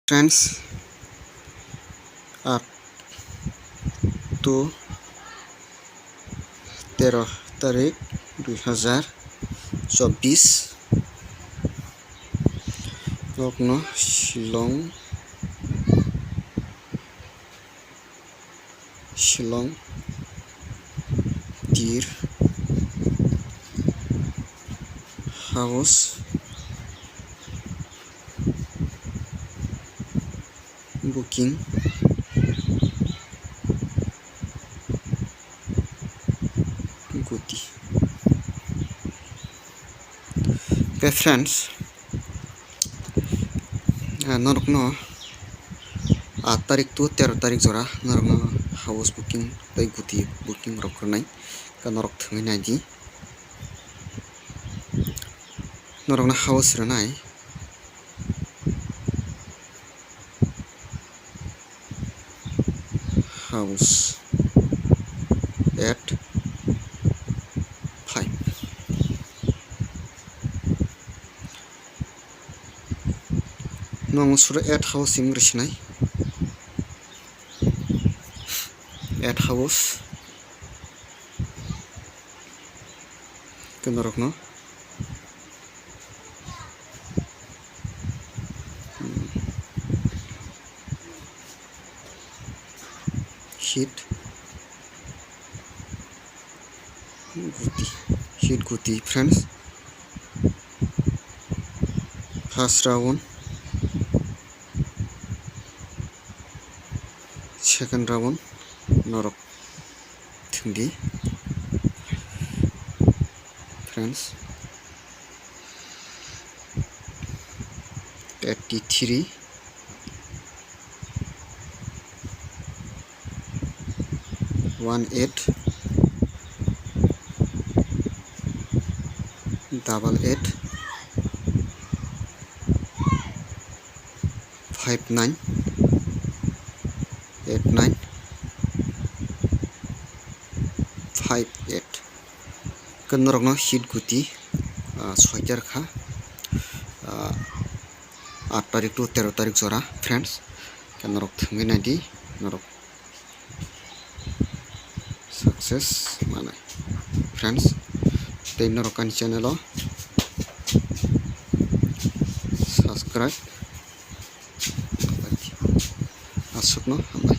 Friends 8 to 13 तारीख 2024 Lokno Shillong Deer House booking Guti. Okay friends, norokno 8 तारिख to 13 तारिख jora norokno house booking tai Guti booking rokrnai ka norok thungi nai di norokno house rwnai house at 5 Nongsura at house imrishnai at house kenorokno hit Guti friends. First round, second round norok thungdi friends. 83 18 88 59 89 58 kenorokno hit Guti 6 jar kha 8 तारिख to 13 तारिख jora friends kenorok thungi nai di norok success manai friends tei norokani channel o subscribe asukno hambai.